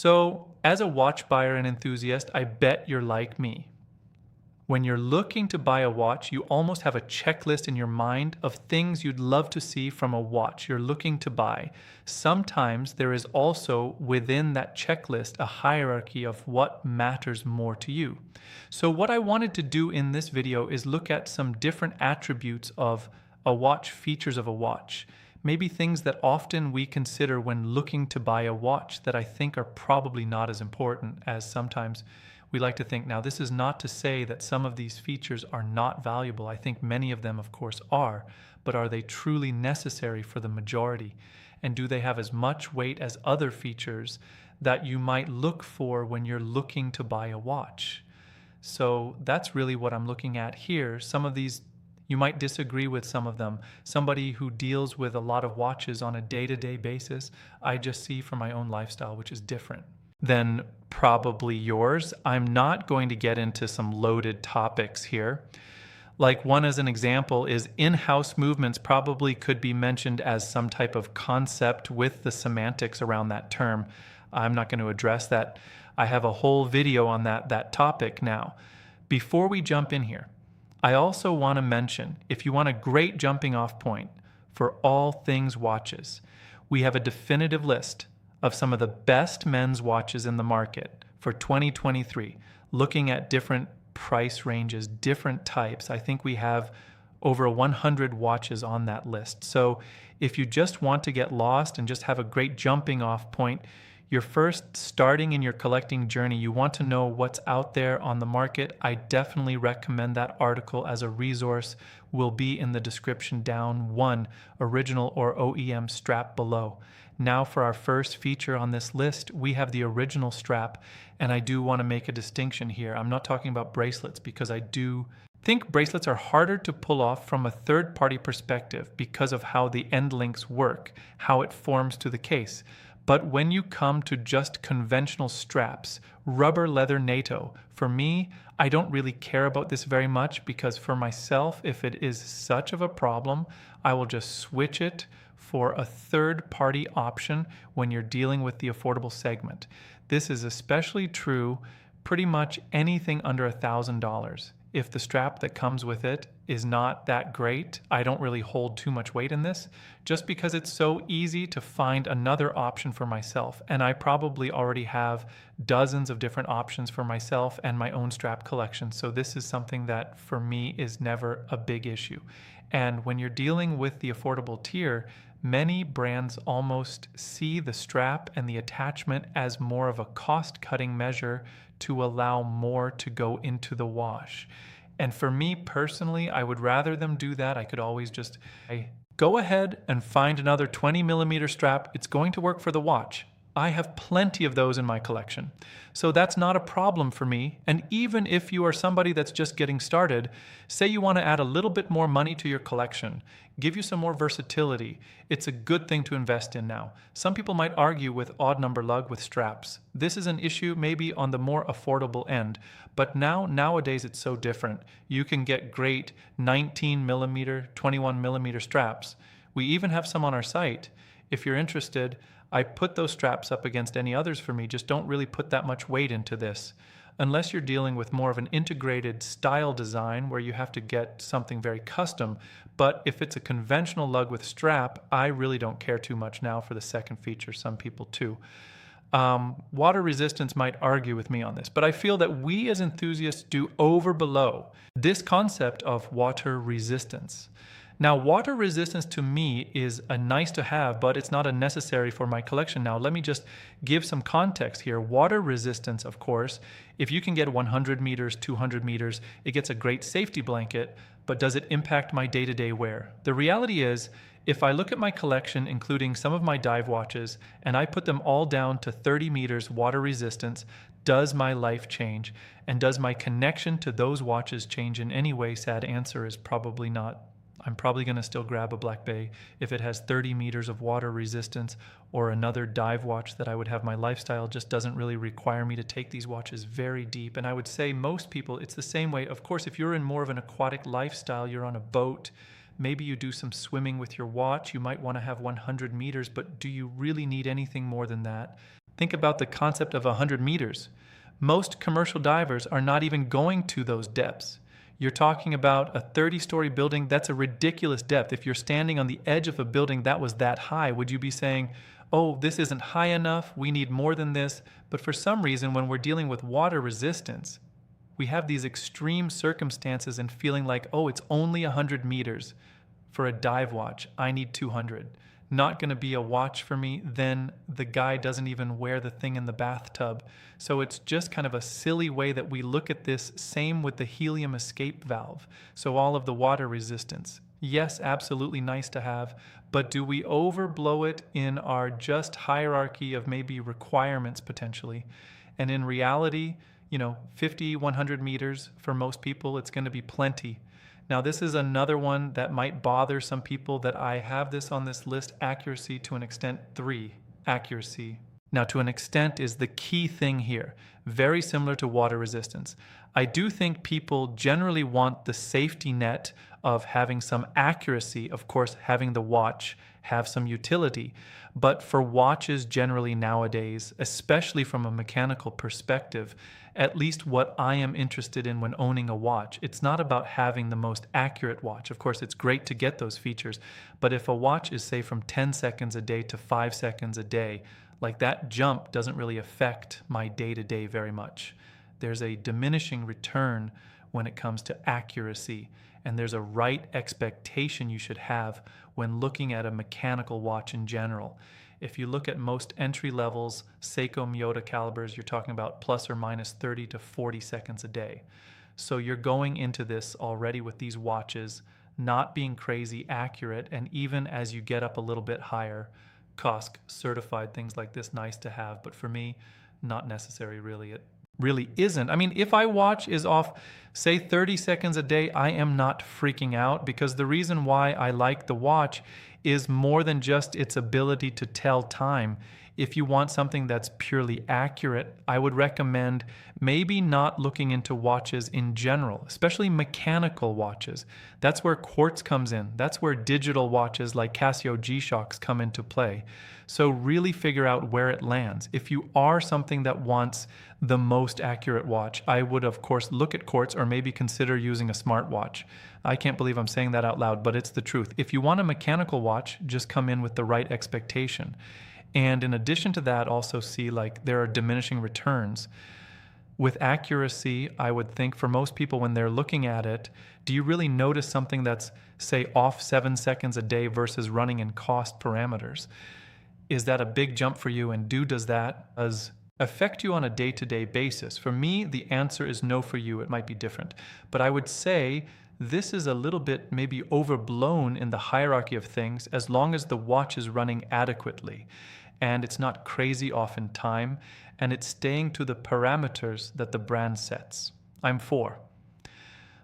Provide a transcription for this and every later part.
So, as a watch buyer and enthusiast, I bet you're like me. When you're looking to buy a watch, you almost have a checklist in your mind of things you'd love to see from a watch you're looking to buy. Sometimes there is also within that checklist a hierarchy of what matters more to you. So what I wanted to do in this video is look at some different attributes of a watch, features of a watch. Maybe things that often we consider when looking to buy a watch that I think are probably not as important as sometimes we like to think. Now, this is not to say that some of these features are not valuable. I think many of them, of course, are, but are they truly necessary for the majority? And do they have as much weight as other features that you might look for when you're looking to buy a watch? So that's really what I'm looking at here. Some of these, you might disagree with some of them. Somebody who deals with a lot of watches on a day-to-day basis, I just see from my own lifestyle, which is different than probably yours. I'm not going to get into some loaded topics here. Like one as an example is in-house movements probably could be mentioned as some type of concept with the semantics around that term. I'm not going to address that. I have a whole video on that topic now. Before we jump in here, I also want to mention, if you want a great jumping off point for all things watches, we have a definitive list of some of the best men's watches in the market for 2023, looking at different price ranges, different types. I think we have over 100 watches on that list. So if you just want to get lost and just have a great jumping off point, you're first starting in your collecting journey, you want to know what's out there on the market, I definitely recommend that article as a resource. Will be in the description down, one, original or OEM strap below. Now for our first feature on this list, we have the original strap, and I do want to make a distinction here. I'm not talking about bracelets because I do think bracelets are harder to pull off from a third-party perspective because of how the end links work, how it forms to the case. But when you come to just conventional straps, rubber, leather, NATO, for me, I don't really care about this very much because for myself, if it is such of a problem, I will just switch it for a third-party option when you're dealing with the affordable segment. This is especially true pretty much anything under $1,000. If the strap that comes with it is not that great, I don't really hold too much weight in this, just because it's so easy to find another option for myself. And I probably already have dozens of different options for myself and my own strap collection. So this is something that for me is never a big issue. And when you're dealing with the affordable tier, many brands almost see the strap and the attachment as more of a cost-cutting measure to allow more to go into the wash. And for me personally, I would rather them do that. I could always just go ahead and find another 20mm strap. It's going to work for the watch. I have plenty of those in my collection. So that's not a problem for me. And even if you are somebody that's just getting started, say you want to add a little bit more money to your collection, give you some more versatility, it's a good thing to invest in now. Some people might argue with odd number lug with straps. This is an issue maybe on the more affordable end, but nowadays it's so different. You can get great 19mm, 21mm straps. We even have some on our site. If you're interested, I put those straps up against any others for me. Just don't really put that much weight into this. Unless you're dealing with more of an integrated style design where you have to get something very custom. But if it's a conventional lug with strap, I really don't care too much now for the second feature. Some people too. Water resistance might argue with me on this, but I feel that we as enthusiasts do below this concept of water resistance. Now, water resistance to me is a nice to have, but it's not a necessary for my collection. Now, let me just give some context here. Water resistance, of course, if you can get 100 meters, 200 meters, it gets a great safety blanket, but does it impact my day-to-day wear? The reality is, if I look at my collection, including some of my dive watches, and I put them all down to 30 meters water resistance, does my life change? And does my connection to those watches change in any way? Sad answer is probably not. I'm probably going to still grab a Black Bay if it has 30 meters of water resistance, or another dive watch that I would have. My lifestyle just doesn't really require me to take these watches very deep. And I would say most people, it's the same way. Of course, if you're in more of an aquatic lifestyle, you're on a boat, maybe you do some swimming with your watch, you might want to have 100 meters, but do you really need anything more than that? Think about the concept of 100 meters. Most commercial divers are not even going to those depths. You're talking about a 30-story building. That's a ridiculous depth. If you're standing on the edge of a building that was that high, would you be saying, oh, this isn't high enough, we need more than this? But for some reason, when we're dealing with water resistance, we have these extreme circumstances and feeling like, oh, it's only 100 meters for a dive watch. I need 200. Not going to be a watch for me. Then the guy doesn't even wear the thing in the bathtub. So it's just kind of a silly way that we look at this. Same with the helium escape valve. So all of the water resistance. Yes, absolutely nice to have, but do we overblow it in our just hierarchy of maybe requirements potentially? And in reality, 50, 100 meters for most people, it's going to be plenty. Now, this is another one that might bother some people that I have this on this list, accuracy to an extent 3, accuracy. Now, to an extent is the key thing here, very similar to water resistance. I do think people generally want the safety net of having some accuracy, of course, having the watch have some utility. But for watches generally nowadays, especially from a mechanical perspective, at least what I am interested in when owning a watch, it's not about having the most accurate watch. Of course, it's great to get those features, but if a watch is, say, from 10 seconds a day to 5 seconds a day, like that jump doesn't really affect my day-to-day very much. There's a diminishing return when it comes to accuracy, and there's a right expectation you should have when looking at a mechanical watch in general. If you look at most entry levels, Seiko Miyota calibers, you're talking about plus or minus 30 to 40 seconds a day. So you're going into this already with these watches not being crazy accurate, and even as you get up a little bit higher, COSC certified things like this, nice to have, but for me, not necessary really. It really isn't. I mean, if my watch is off, say 30 seconds a day, I am not freaking out, because the reason why I like the watch is more than just its ability to tell time. If you want something that's purely accurate, I would recommend maybe not looking into watches in general, especially mechanical watches. That's where quartz comes in. That's where digital watches like Casio G-Shocks come into play. So really figure out where it lands. If you are something that wants the most accurate watch, I would of course look at quartz or maybe consider using a smartwatch. I can't believe I'm saying that out loud, but it's the truth. If you want a mechanical watch, just come in with the right expectation. And in addition to that, also see like there are diminishing returns. With accuracy, I would think for most people when they're looking at it, do you really notice something that's, say, off 7 seconds a day versus running in cost parameters? Is that a big jump for you, and does that affect you on a day-to-day basis? For me, the answer is no. For you, it might be different. But I would say this is a little bit maybe overblown in the hierarchy of things, as long as the watch is running adequately and it's not crazy off in time, and it's staying to the parameters that the brand sets. I'm for.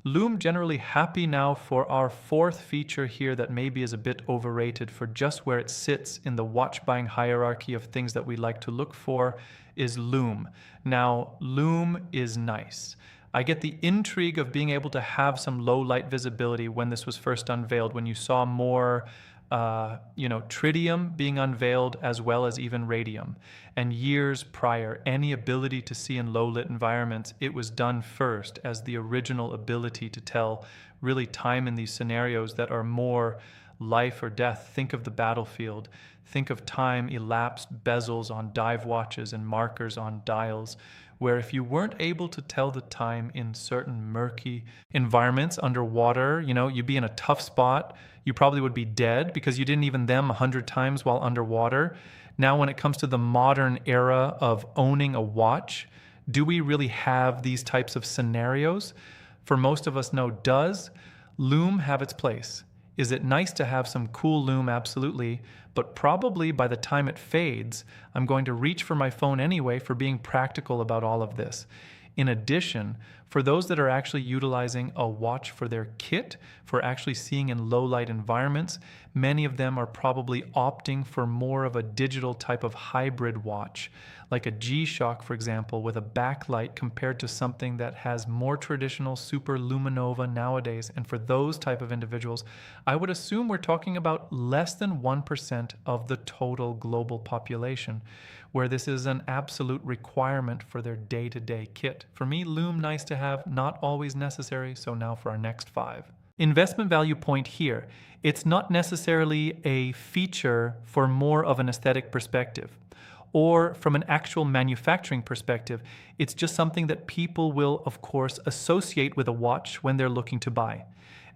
Lume generally happy now for our fourth feature here that maybe is a bit overrated for just where it sits in the watch buying hierarchy of things that we like to look for is Lume. Now, Lume is nice. I get the intrigue of being able to have some low light visibility when this was first unveiled, when you saw more tritium being unveiled as well as even radium. And years prior, any ability to see in low lit environments, it was done first as the original ability to tell really time in these scenarios that are more life or death. Think of the battlefield. Think of time elapsed bezels on dive watches and markers on dials, where if you weren't able to tell the time in certain murky environments underwater, you'd be in a tough spot. You probably would be dead because you didn't even them 100 times while underwater. Now, when it comes to the modern era of owning a watch, do we really have these types of scenarios? For most of us, no. Does Lume have its place? Is it nice to have some cool Lume? Absolutely. But probably by the time it fades, I'm going to reach for my phone anyway for being practical about all of this. In addition, for those that are actually utilizing a watch for their kit, for actually seeing in low light environments, many of them are probably opting for more of a digital type of hybrid watch, like a G-Shock, for example, with a backlight compared to something that has more traditional super luminova nowadays. And for those type of individuals, I would assume we're talking about less than 1% of the total global population, where this is an absolute requirement for their day-to-day kit. For me, lume nice to have, not always necessary, so now for our next 5. Investment value point here. It's not necessarily a feature for more of an aesthetic perspective, or from an actual manufacturing perspective. It's just something that people will, of course, associate with a watch when they're looking to buy.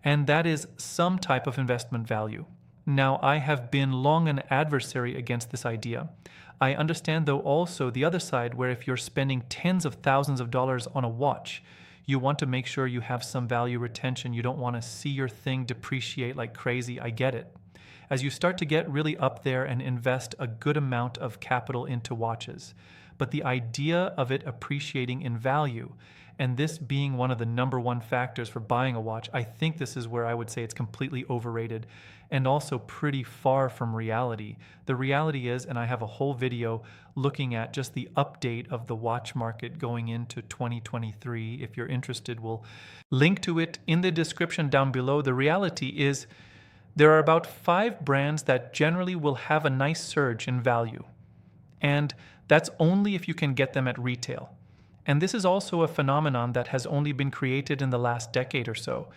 And that is some type of investment value. Now, I have been long an adversary against this idea. I understand, though, also the other side, where if you're spending tens of thousands of dollars on a watch, you want to make sure you have some value retention. You don't want to see your thing depreciate like crazy. I get it. As you start to get really up there and invest a good amount of capital into watches. But the idea of it appreciating in value, and this being one of the number one factors for buying a watch, I think this is where I would say it's completely overrated and also pretty far from reality. The reality is, and I have a whole video looking at just the update of the watch market going into 2023. If you're interested, we'll link to it in the description down below. The reality is there are about 5 brands that generally will have a nice surge in value. And that's only if you can get them at retail. And this is also a phenomenon that has only been created in the last decade or so.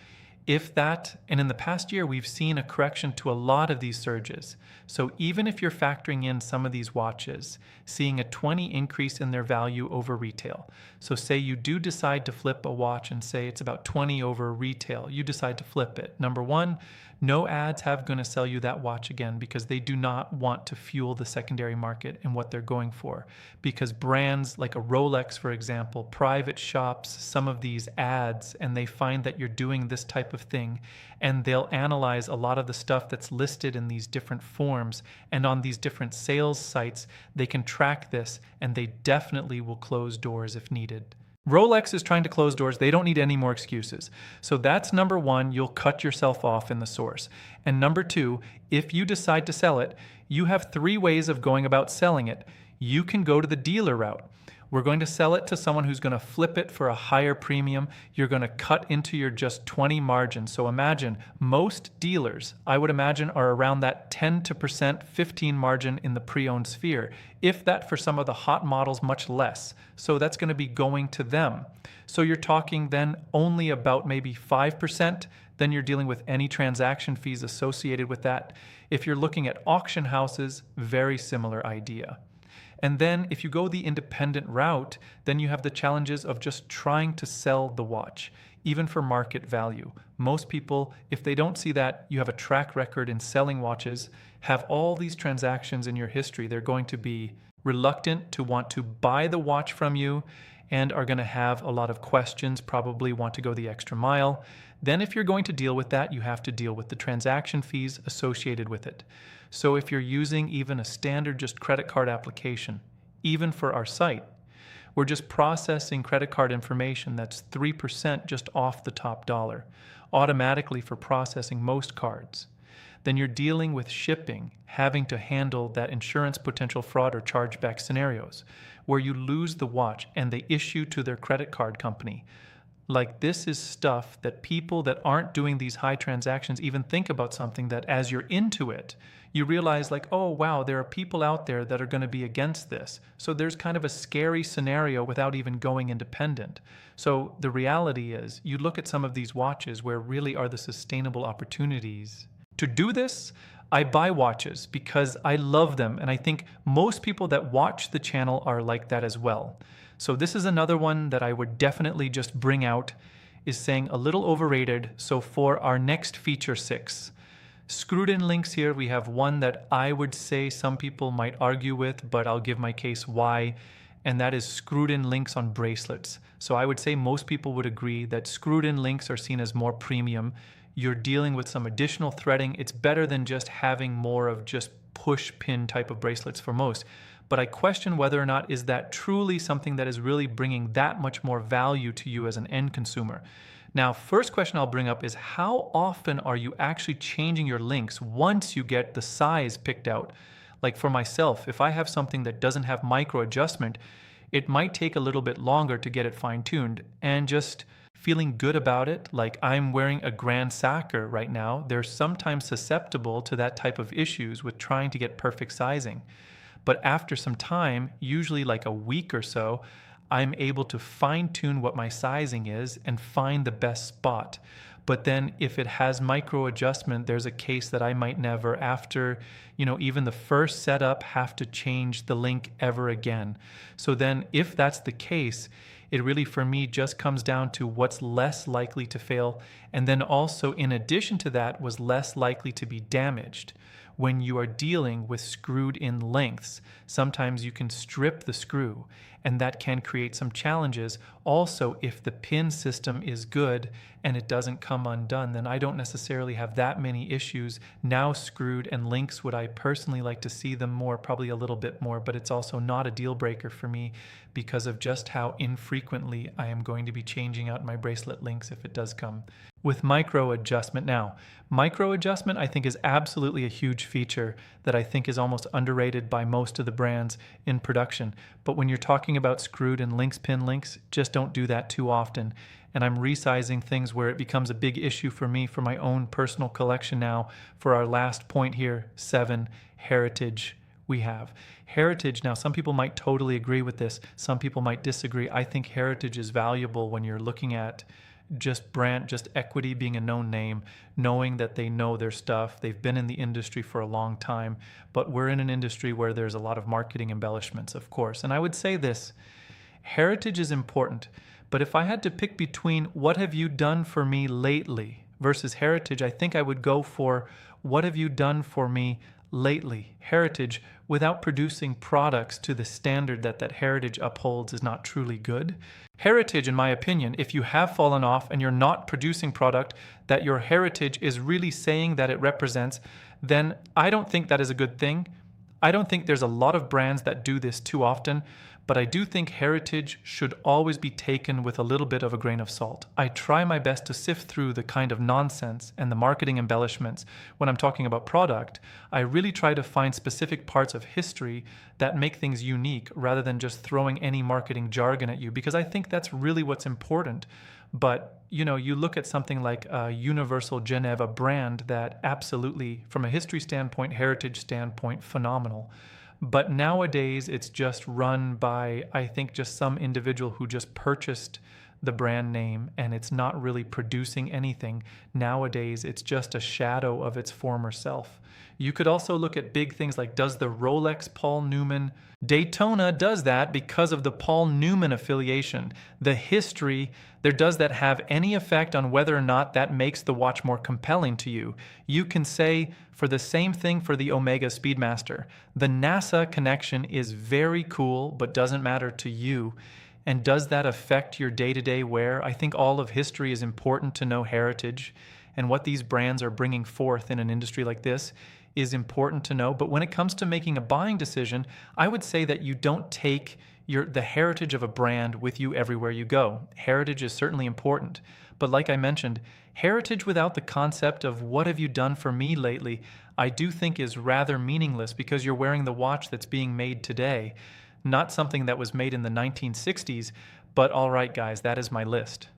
If that, and in the past year, we've seen a correction to a lot of these surges. So even if you're factoring in some of these watches, seeing a 20 increase in their value over retail. So say you do decide to flip a watch and say it's about 20 over retail, you decide to flip it. Number one, no ads have going to sell you that watch again because they do not want to fuel the secondary market and what they're going for. Because brands like a Rolex, for example, private shops some of these ads and they find that you're doing this type of thing, and they'll analyze a lot of the stuff that's listed in these different forms and on these different sales sites. They can track this and they definitely will close doors if needed. Rolex is trying to close doors. They don't need any more excuses. So that's number one, you'll cut yourself off in the source. And number two, if you decide to sell it, you have 3 ways of going about selling it. You can go to the dealer route. We're going to sell it to someone who's going to flip it for a higher premium. You're going to cut into your just 20 margin. So imagine most dealers, I would imagine, are around that 10% 15 margin in the pre-owned sphere. If that, for some of the hot models, much less. So that's going to be going to them. So you're talking then only about maybe 5%. Then you're dealing with any transaction fees associated with that. If you're looking at auction houses, very similar idea. And then if you go the independent route, then you have the challenges of just trying to sell the watch, even for market value. Most people, if they don't see that you have a track record in selling watches, have all these transactions in your history, they're going to be reluctant to want to buy the watch from you and are going to have a lot of questions, probably want to go the extra mile. Then if you're going to deal with that, you have to deal with the transaction fees associated with it. So if you're using even a standard just credit card application, even for our site, we're just processing credit card information that's 3% just off the top dollar, automatically for processing most cards. Then you're dealing with shipping, having to handle that insurance potential fraud or chargeback scenarios, where you lose the watch and they issue to their credit card company. Like, this is stuff that people that aren't doing these high transactions even think about, something that as you're into it, you realize like, oh wow, there are people out there that are going to be against this. So there's kind of a scary scenario without even going independent. So the reality is, you look at some of these watches where really are the sustainable opportunities. To do this, I buy watches because I love them, and I think most people that watch the channel are like that as well. So this is another one that I would definitely just bring out, is saying a little overrated. So for our next feature 6, screwed in links here, we have one that I would say some people might argue with, but I'll give my case why, and that is screwed in links on bracelets. So I would say most people would agree that screwed in links are seen as more premium. You're dealing with some additional threading. It's better than just having more of just push pin type of bracelets for most. But I question whether or not is that truly something that is really bringing that much more value to you as an end consumer. Now, first question I'll bring up is, how often are you actually changing your links once you get the size picked out? Like for myself, if I have something that doesn't have micro adjustment, it might take a little bit longer to get it fine-tuned, and just feeling good about it. Like, I'm wearing a Grand Sacker right now. They're sometimes susceptible to that type of issues with trying to get perfect sizing. But after some time, usually like a week or so, I'm able to fine tune what my sizing is and find the best spot. But then if it has micro adjustment, there's a case that I might never, after, even the first setup, have to change the link ever again. So then if that's the case, it really, for me, just comes down to what's less likely to fail. And then also, in addition to that, was less likely to be damaged. When you are dealing with screwed in lengths, sometimes you can strip the screw, and that can create some challenges. Also, if the pin system is good and it doesn't come undone, then I don't necessarily have that many issues. Now screwed and links, would I personally like to see them more? Probably a little bit more, but it's also not a deal breaker for me because of just how infrequently I am going to be changing out my bracelet links if it does come. With micro adjustment now, micro adjustment I think is absolutely a huge feature that I think is almost underrated by most of the brands in production. But when you're talking about screwed and links, pin links, just don't do that too often. And I'm resizing things where it becomes a big issue for me for my own personal collection now. For our last point here, 7, heritage. We have heritage. Now, some people might totally agree with this. Some people might disagree. I think heritage is valuable when you're looking at just brand, just equity, being a known name, knowing that they know their stuff. They've been in the industry for a long time, but we're in an industry where there's a lot of marketing embellishments, of course. And I would say this, heritage is important, but if I had to pick between what have you done for me lately versus heritage, I think I would go for what have you done for me lately. Heritage, without producing products to the standard that heritage upholds, is not truly good. Heritage, in my opinion, if you have fallen off and you're not producing product that your heritage is really saying that it represents, then I don't think that is a good thing. I don't think there's a lot of brands that do this too often, but I do think heritage should always be taken with a little bit of a grain of salt. I try my best to sift through the kind of nonsense and the marketing embellishments. When I'm talking about product, I really try to find specific parts of history that make things unique rather than just throwing any marketing jargon at you, because I think that's really what's important. But, you look at something like Universal Geneva, a brand that absolutely, from a history standpoint, heritage standpoint, phenomenal. But nowadays, it's just run by, I think, just some individual who just purchased the brand name, and it's not really producing anything. Nowadays, it's just a shadow of its former self. You could also look at big things like, does the Rolex Paul Newman? Daytona does that because of the Paul Newman affiliation. The history, does that have any effect on whether or not that makes the watch more compelling to you? You can say for the same thing for the Omega Speedmaster. The NASA connection is very cool, but doesn't matter to you. And does that affect your day-to-day wear? I think all of history is important to know heritage, and what these brands are bringing forth in an industry like this is important to know. But when it comes to making a buying decision, I would say that you don't take the heritage of a brand with you everywhere you go. Heritage is certainly important, but like I mentioned, heritage without the concept of what have you done for me lately, I do think is rather meaningless, because you're wearing the watch that's being made today, not something that was made in the 1960s. But all right, guys, that is my list.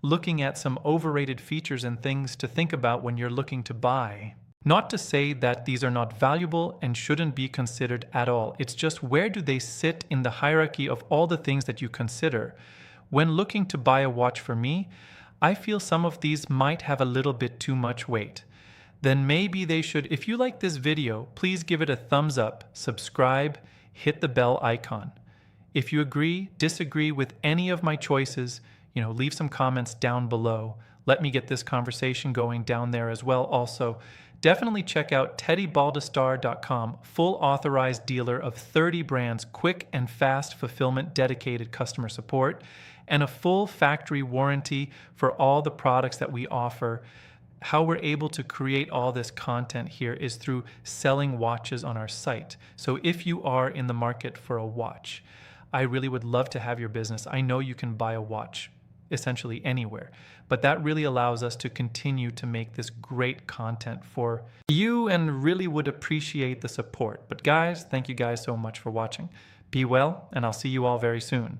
Looking at some overrated features and things to think about when you're looking to buy. Not to say that these are not valuable and shouldn't be considered at all. It's just, where do they sit in the hierarchy of all the things that you consider? When looking to buy a watch for me, I feel some of these might have a little bit too much weight. Then maybe they should, if you like this video, please give it a thumbs up, subscribe, hit the bell icon. If you agree, disagree with any of my choices, leave some comments down below. Let me get this conversation going down there as well. Also, definitely check out teddybaldestar.com, full authorized dealer of 30 brands, quick and fast fulfillment, dedicated customer support, and a full factory warranty for all the products that we offer. How we're able to create all this content here is through selling watches on our site. So if you are in the market for a watch, I really would love to have your business. I know you can buy a watch essentially anywhere, but that really allows us to continue to make this great content for you, and really would appreciate the support. But guys, thank you guys so much for watching. Be well, and I'll see you all very soon.